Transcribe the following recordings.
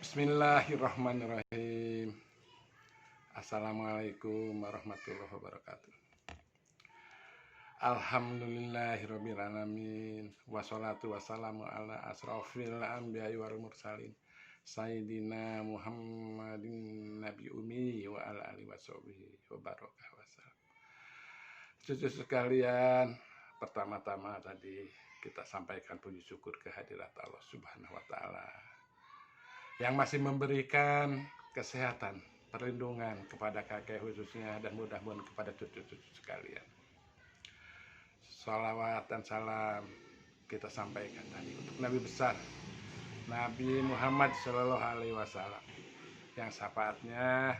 Bismillahirrahmanirrahim. Assalamualaikum warahmatullahi wabarakatuh. Alhamdulillahirabbil alamin. Wassalatu wassalamu ala asrofil anbiya'i wal mursalin. Sayyidina Muhammadin Nabi Umi wa ala alihi washabihi wa barakah wasallam. Cucu sekalian, pertama-tama tadi kita sampaikan puji syukur kehadirat Allah Subhanahu wa taala yang masih memberikan kesehatan, perlindungan kepada kakek khususnya, dan mudah-mudahan kepada cucu-cucu sekalian. Salawat dan salam kita sampaikan tadi untuk Nabi besar, Nabi Muhammad Shallallahu Alaihi Wasallam, yang syafaatnya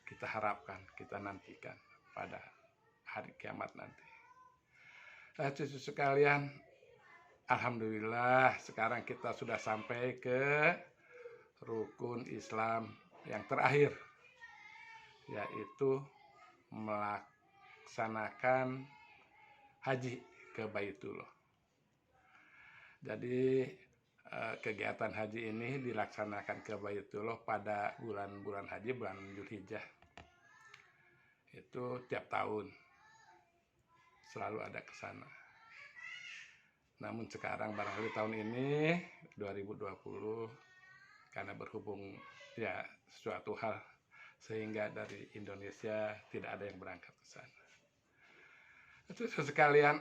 kita harapkan, kita nantikan pada hari kiamat nanti. Cucu sekalian, alhamdulillah sekarang kita sudah sampai ke rukun Islam yang terakhir, yaitu melaksanakan haji ke Baitullah. Jadi kegiatan haji ini dilaksanakan ke Baitullah pada bulan-bulan haji, bulan Dzulhijjah. Itu tiap tahun selalu ada ke sana. Namun sekarang barangkali tahun ini 2020 karena berhubung ya suatu hal sehingga dari Indonesia tidak ada yang berangkat ke sana. Itu sekalian,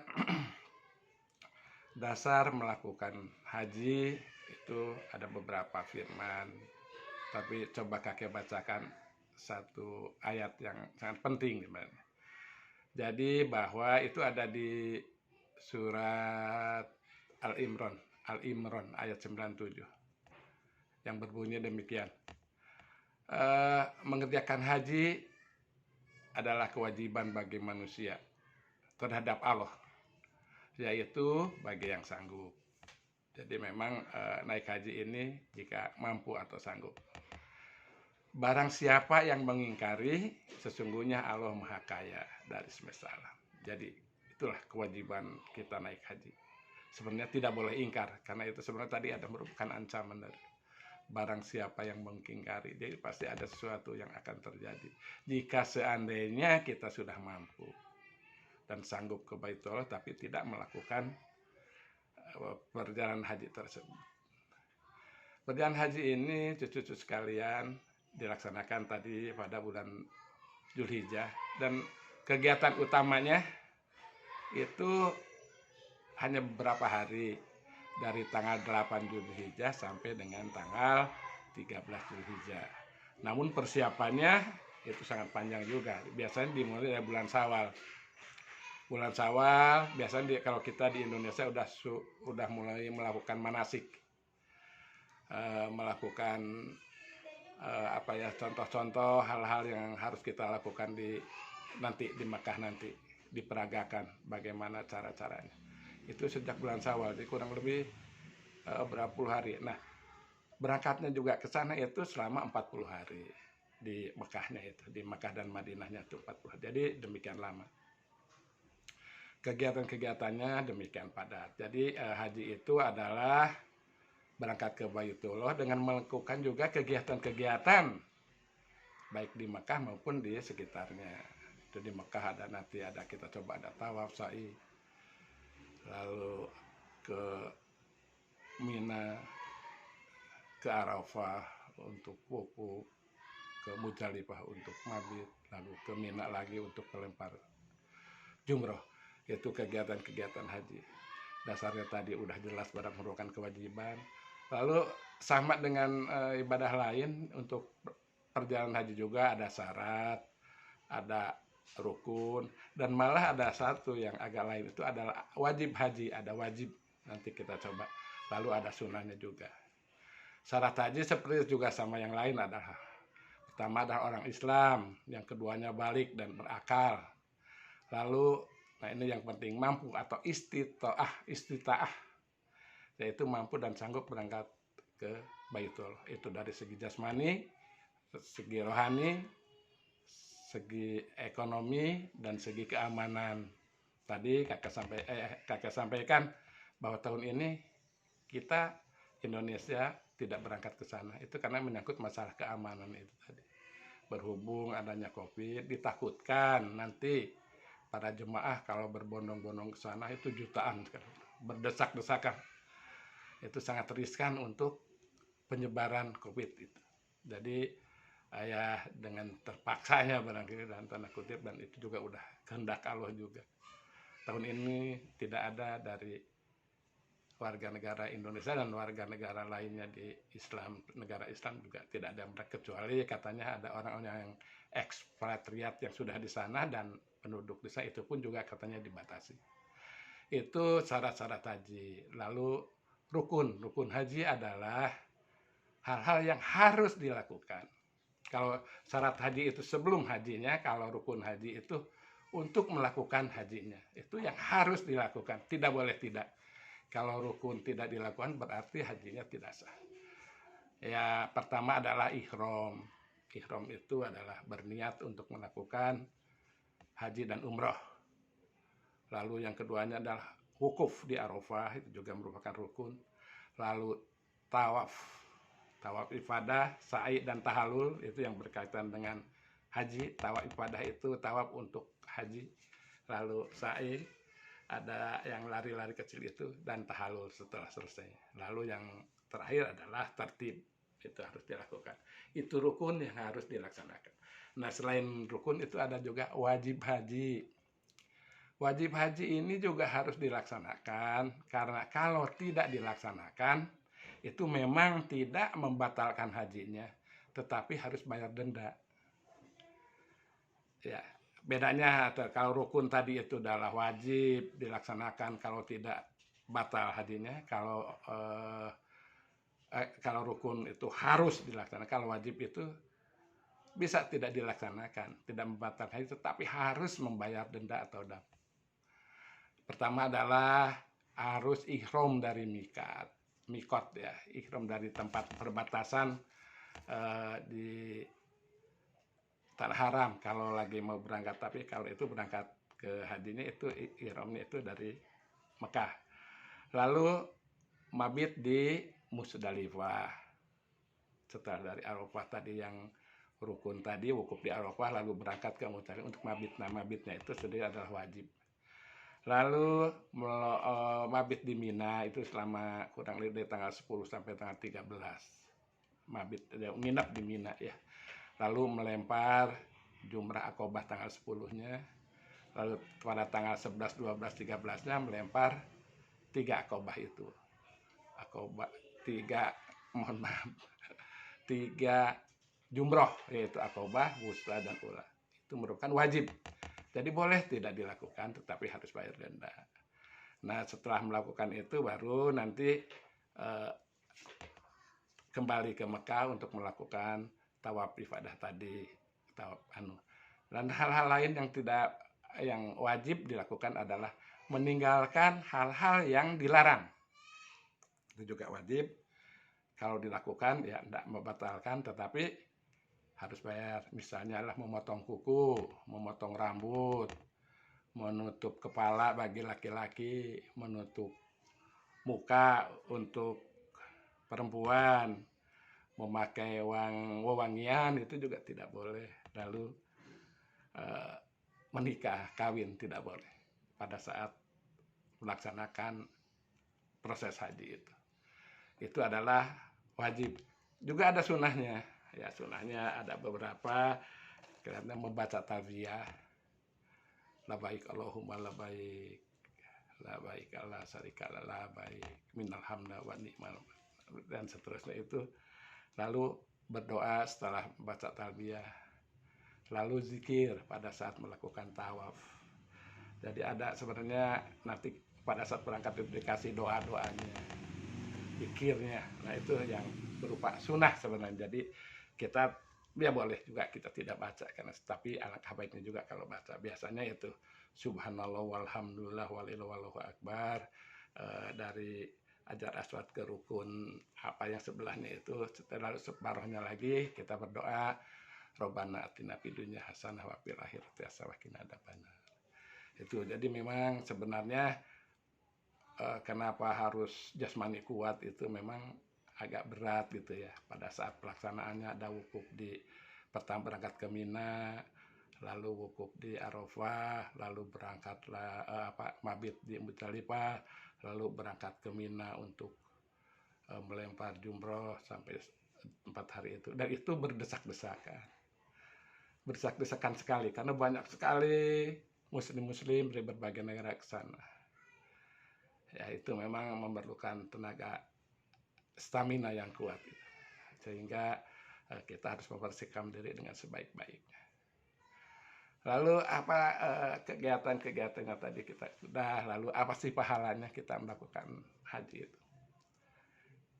dasar melakukan haji itu ada beberapa firman, tapi coba kakek bacakan satu ayat yang sangat penting. Jadi bahwa itu ada di surat Al-Imran ayat 97 yang berbunyi demikian. Mengerjakan haji adalah kewajiban bagi manusia terhadap Allah, yaitu bagi yang sanggup. Jadi memang naik haji ini jika mampu atau sanggup. Barang siapa yang mengingkari, sesungguhnya Allah Maha Kaya dari semesta alam. Jadi itulah kewajiban kita naik haji. Sebenarnya tidak boleh ingkar, karena itu sebenarnya tadi ada merupakan ancaman dari barang siapa yang mengingkari, jadi pasti ada sesuatu yang akan terjadi. Jika seandainya kita sudah mampu dan sanggup ke Baitullah tapi tidak melakukan perjalanan haji tersebut. Perjalanan haji ini cucu-cucu sekalian dilaksanakan tadi pada bulan Dzulhijjah, dan kegiatan utamanya itu hanya beberapa hari, dari tanggal 8 Dzulhijjah sampai dengan tanggal 13 Dzulhijjah. Namun persiapannya itu sangat panjang juga. Biasanya dimulai dari bulan Syawal. Bulan Syawal biasanya kalau kita di Indonesia udah mulai melakukan manasik, melakukan contoh-contoh hal-hal yang harus kita lakukan di Mekah nanti, diperagakan bagaimana cara-caranya. Itu sejak bulan Syawal, jadi kurang lebih berapa puluh hari. Nah, berangkatnya juga ke sana itu selama 40 hari di Mekahnya itu, di Mekah dan Madinahnya itu 40 hari. Jadi demikian lama. Kegiatan-kegiatannya demikian padat. Jadi haji itu adalah berangkat ke Baitullah dengan melakukan juga kegiatan-kegiatan baik di Mekah maupun di sekitarnya. Itu di Mekah kita coba ada tawaf, sa'i, lalu ke Mina, ke Arafah untuk wukuf, ke Muzdalifah untuk mabit, lalu ke Mina lagi untuk melempar jumroh. Itu kegiatan-kegiatan haji. Dasarnya tadi udah jelas barang merupakan kewajiban. Lalu sama dengan ibadah lain, untuk perjalanan haji juga ada syarat, ada rukun, dan malah ada satu yang agak lain, itu adalah wajib haji. Ada wajib, nanti kita coba. Lalu ada sunnahnya juga. Syarat haji seperti juga sama yang lain adalah, pertama adalah orang Islam, yang keduanya balik dan berakal. Lalu ini yang penting, mampu atau istita'ah, yaitu mampu dan sanggup berangkat ke Baitullah. Itu dari segi jasmani, segi rohani, segi ekonomi, dan segi keamanan. Tadi kakak sampaikan bahwa tahun ini kita Indonesia tidak berangkat ke sana. Itu karena menyangkut masalah keamanan itu tadi. Berhubung adanya COVID, ditakutkan nanti para jemaah kalau berbondong-bondong ke sana itu jutaan, berdesak-desakan. Itu sangat riskan untuk penyebaran COVID itu. Jadi ya dengan terpaksanya barangkali dalam tanda kutip, dan itu juga udah kehendak Allah juga. Tahun ini tidak ada dari warga negara Indonesia dan warga negara lainnya di Islam, negara Islam juga tidak ada, kecuali katanya ada orang-orang yang ekspatriat yang sudah di sana dan penduduk desa, itu pun juga katanya dibatasi. Itu syarat-syarat haji. Lalu rukun haji adalah hal-hal yang harus dilakukan. Kalau syarat haji itu sebelum hajinya, kalau rukun haji itu untuk melakukan hajinya. Itu yang harus dilakukan, tidak boleh tidak. Kalau rukun tidak dilakukan berarti hajinya tidak sah. Ya, pertama adalah ihram. Ihram itu adalah berniat untuk melakukan haji dan umroh. Lalu yang keduanya adalah wukuf di Arafah, itu juga merupakan rukun. Lalu tawaf ifadah, sa'i dan tahallul, itu yang berkaitan dengan haji. Tawaf ifadah itu tawaf untuk haji. Lalu sa'i, ada yang lari-lari kecil itu, dan tahallul setelah selesai. Lalu yang terakhir adalah tertib, itu harus dilakukan. Itu rukun yang harus dilaksanakan. Nah, selain rukun itu ada juga wajib haji. Wajib haji ini juga harus dilaksanakan, karena kalau tidak dilaksanakan itu memang tidak membatalkan hajinya, tetapi harus bayar denda. Ya, bedanya kalau rukun tadi itu adalah wajib dilaksanakan, kalau tidak batal hajinya. Kalau rukun itu harus dilaksanakan, kalau wajib itu bisa tidak dilaksanakan, tidak membatalkan haji, tetapi harus membayar denda atau dam. Pertama adalah harus ihram dari mikot ya, ihram dari tempat perbatasan di Tanah Haram kalau lagi mau berangkat. Tapi kalau itu berangkat ke hajinya itu ihramnya itu dari Mekah. Lalu mabit di Musdalifah. Setelah dari Arafah tadi yang rukun tadi, wukuf di Arafah, lalu berangkat ke Musdalifah untuk mabit. Nah, mabitnya itu sendiri adalah wajib. Lalu mabit di Mina itu selama kurang lebih dari tanggal 10 sampai tanggal 13. Mabit, nginap di Mina ya. Lalu melempar jumrah Aqobah tanggal 10-nya. Lalu pada tanggal 11, 12, 13-nya melempar 3 Aqobah itu. Aqobah 3 jumroh, yaitu Aqobah, Wusta, dan Ula. Itu merupakan wajib. Jadi boleh tidak dilakukan, tetapi harus bayar denda. Nah, setelah melakukan itu baru nanti kembali ke Mekah untuk melakukan tawaf ifadah tadi, tawaf Dan hal-hal lain yang wajib dilakukan adalah meninggalkan hal-hal yang dilarang. Itu juga wajib. Kalau dilakukan ya tidak membatalkan, tetapi harus bayar. Misalnya adalah memotong kuku, memotong rambut, menutup kepala bagi laki-laki, menutup muka untuk perempuan, memakai wewangian itu juga tidak boleh. Lalu menikah, kawin tidak boleh pada saat melaksanakan proses haji itu. Itu adalah wajib. Juga ada sunnahnya. Ya, sunnahnya ada beberapa, karena membaca talbiyah, labaik Allahumma labaik, labaik Allah syarikala labaik, minal hamda wa ni'mal, dan seterusnya itu. Lalu berdoa setelah baca talbiyah, lalu zikir pada saat melakukan tawaf. Jadi ada sebenarnya nanti pada saat berangkat itu dikasih doa-doanya, zikirnya. Nah, itu yang berupa sunnah sebenarnya. Jadi kita ya boleh juga kita tidak baca, karena tapi alangkah baiknya juga kalau baca. Biasanya itu subhanallah walhamdulillah walillahu akbar, dari Hajar Aswad ke rukun apa yang sebelahnya itu. Setelah separuhnya lagi kita berdoa, Robbana atina fid dunya hasanah wa fil akhirati hasanah wa qina adzabannar. Itu jadi memang sebenarnya kenapa harus jasmani kuat itu memang agak berat gitu ya. Pada saat pelaksanaannya ada wukuf di pertama berangkat ke Mina, lalu wukuf di Arafah, lalu berangkatlah mabit di Muzdalifah, lalu berangkat ke Mina untuk melempar jumroh sampai 4 hari itu. Dan itu berdesak-desakan sekali karena banyak sekali muslim-muslim dari berbagai negara ke sana. Ya itu memang memerlukan tenaga stamina yang kuat gitu. Sehingga kita harus mempersiapkan diri dengan sebaik-baiknya. Lalu apa kegiatan-kegiatan yang tadi kita sudah, lalu apa sih pahalanya kita melakukan haji itu?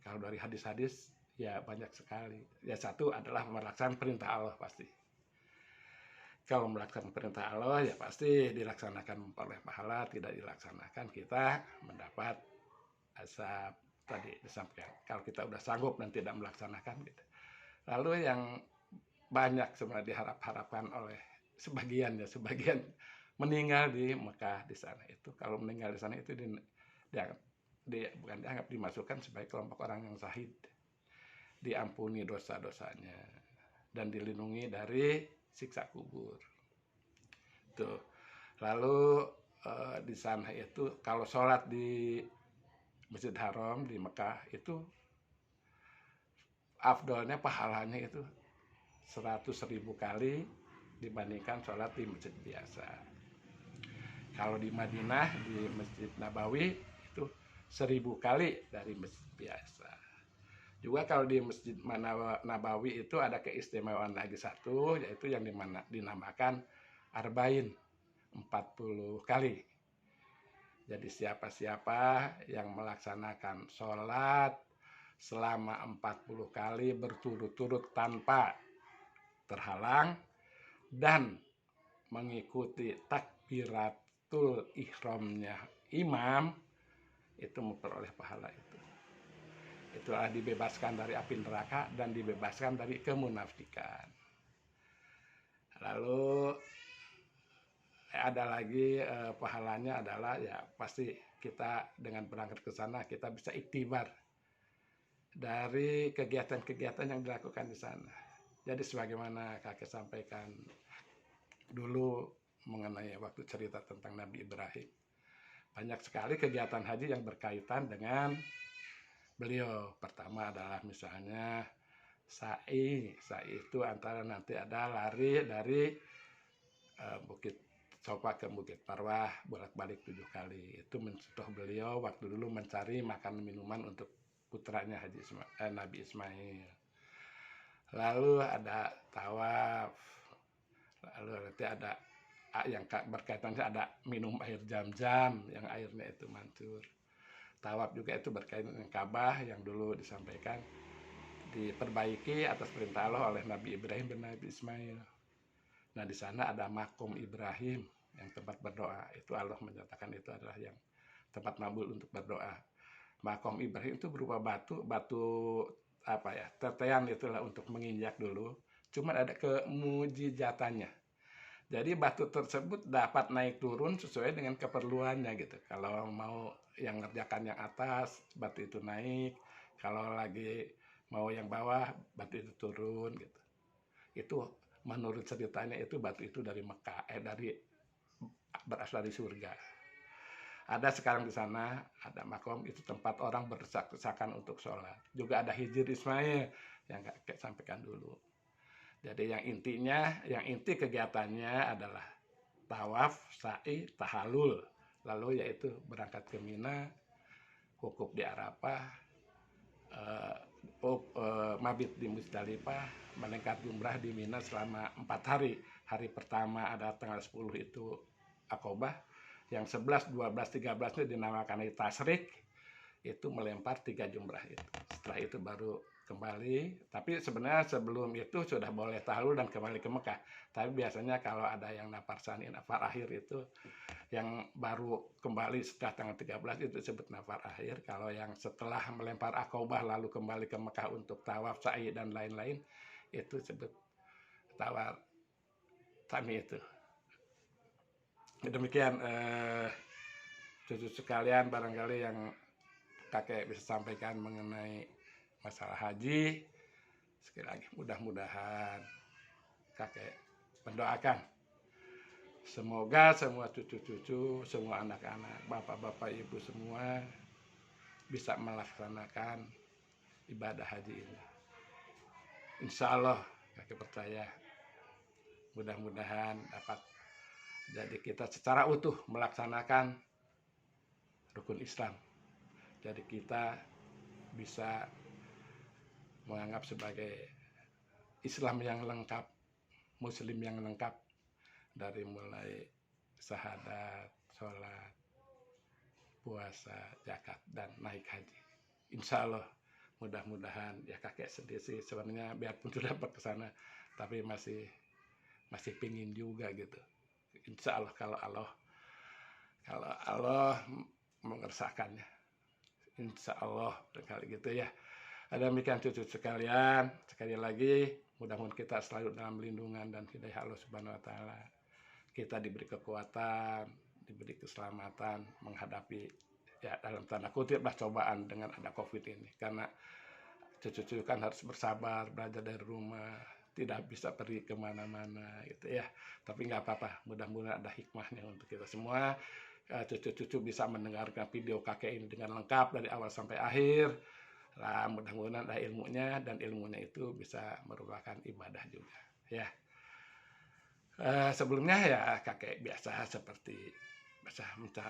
Kalau dari hadis-hadis ya banyak sekali. Ya satu adalah melaksanakan perintah Allah pasti. Kalau melaksanakan perintah Allah ya pasti dilaksanakan oleh pahala, tidak dilaksanakan kita mendapat azab tadi disampaikan. Kalau kita udah sanggup dan tidak melaksanakan gitu. Lalu yang banyak sebenarnya diharap-harapkan oleh sebagian meninggal di Mekah di sana itu. Kalau meninggal di sana itu bukan dianggap dimasukkan sebagai kelompok orang yang syahid, diampuni dosa-dosanya dan dilindungi dari siksa kubur. Tuh. Lalu di sana itu kalau sholat di Masjid Haram di Mekah itu afdolnya pahalanya itu 100.000 kali dibandingkan sholat di masjid biasa. Kalau di Madinah di Masjid Nabawi itu 1000 kali dari masjid biasa. Juga kalau di Masjid Nabawi itu ada keistimewaan lagi satu, yaitu yang dinamakan Arba'in, 40 kali. Jadi siapa-siapa yang melaksanakan sholat selama 40 kali berturut-turut tanpa terhalang dan mengikuti takbiratul ihramnya imam, itu memperoleh pahala itu. Itulah dibebaskan dari api neraka dan dibebaskan dari kemunafikan. Lalu ada lagi pahalanya adalah ya pasti kita dengan berangkat ke sana kita bisa iktibar dari kegiatan-kegiatan yang dilakukan di sana. Jadi sebagaimana kakek sampaikan dulu mengenai waktu cerita tentang Nabi Ibrahim, banyak sekali kegiatan haji yang berkaitan dengan beliau. Pertama adalah misalnya sa'i itu antara nanti ada lari dari Bukit Sofa ke Bukit Parwah bolak-balik 7 kali. Itu mencontoh beliau waktu dulu mencari makan minuman untuk putranya Nabi Ismail. Lalu ada tawaf. Lalu nanti ada yang berkaitannya ada minum air Zam-Zam yang airnya itu mancur. Tawaf juga itu berkaitan dengan Ka'bah yang dulu disampaikan diperbaiki atas perintah Allah oleh Nabi Ibrahim dan Nabi Ismail. Nah di sana ada makom Ibrahim yang tempat berdoa. Itu Allah menyatakan itu adalah yang tempat mabul untuk berdoa. Makom Ibrahim itu berupa batu tetean itulah untuk menginjak dulu. Cuma ada kemujizatannya. Jadi batu tersebut dapat naik turun sesuai dengan keperluannya gitu. Kalau mau yang ngerjakan yang atas, batu itu naik. Kalau lagi mau yang bawah, batu itu turun gitu. Itu menurut ceritanya itu batu itu dari Mekah, berasal dari surga. Ada sekarang di sana, ada makom itu tempat orang berdesak-desakan untuk sholat. Juga ada Hijr Ismail yang kakek sampaikan dulu. Jadi yang inti kegiatannya adalah tawaf, sa'i, tahalul. Lalu yaitu berangkat ke Mina, wukuf di Arafah, mabit di Muzdalifah, meningkat jumrah di Mina selama 4 hari. Hari pertama ada tanggal 10 itu Aqobah, yang 11, 12, 13 itu dinamakan Tasrik, itu melempar 3 jumrah itu. Setelah itu baru kembali, tapi sebenarnya sebelum itu sudah boleh tahlul dan kembali ke Mekah. Tapi biasanya kalau ada yang nafar akhir itu yang baru kembali setelah tanggal 13 itu disebut nafar akhir. Kalau yang setelah melempar Aqobah lalu kembali ke Mekah untuk tawaf, sa'i dan lain-lain itu disebut tawaf tani itu. Demikian cucu sekalian barangkali yang kakek bisa sampaikan mengenai masalah haji, sekali lagi mudah-mudahan kakek mendoakan semoga semua cucu-cucu, semua anak-anak, bapak-bapak, ibu semua bisa melaksanakan ibadah haji ini. Insya Allah kakek percaya mudah-mudahan dapat jadi kita secara utuh melaksanakan rukun Islam. Jadi kita bisa menganggap sebagai Islam yang lengkap, Muslim yang lengkap, dari mulai syahadat, sholat, puasa, zakat, dan naik haji. Insya Allah mudah-mudahan ya kakek sedih sih sebenarnya biarpun sudah dapat ke sana, tapi masih pingin juga gitu. Insya Allah kalau Allah mengersakannya, insya Allah kali gitu ya. Ada demikian cucu sekalian, sekali lagi mudah-mudahan kita selalu dalam lindungan dan hidayah Allah Subhanahu Wa Taala. Kita diberi kekuatan, diberi keselamatan menghadapi ya dalam tanda kutip lah cobaan dengan ada COVID ini. Karena cucu-cucu kan harus bersabar, belajar dari rumah, tidak bisa pergi kemana-mana gitu ya. Tapi nggak apa-apa, mudah-mudahan ada hikmahnya untuk kita semua. Cucu-cucu bisa mendengarkan video kakek ini dengan lengkap dari awal sampai akhir. Nah, mudah-mudahan ada ilmunya dan ilmunya itu bisa merupakan ibadah juga ya. Sebelumnya ya kakek biasa seperti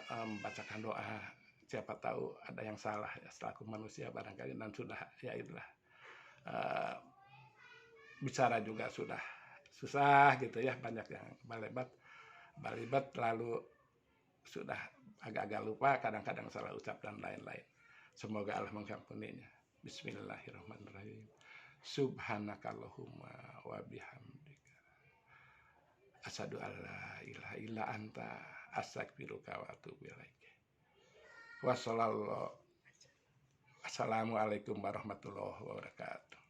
membacakan doa. Siapa tahu ada yang salah ya selaku manusia barangkali dan sudah ya itulah bicara juga sudah susah gitu ya, banyak yang balibat lalu sudah agak-agak lupa, kadang-kadang salah ucap dan lain-lain. Semoga Allah mengampuninya. Bismillahirrahmanirrahim. Subhanakallahumma wa bihamdika asyhadu an la ilaha illa anta astaghfiruka wa atubu ilaik. Wassalamualaikum warahmatullahi wabarakatuh.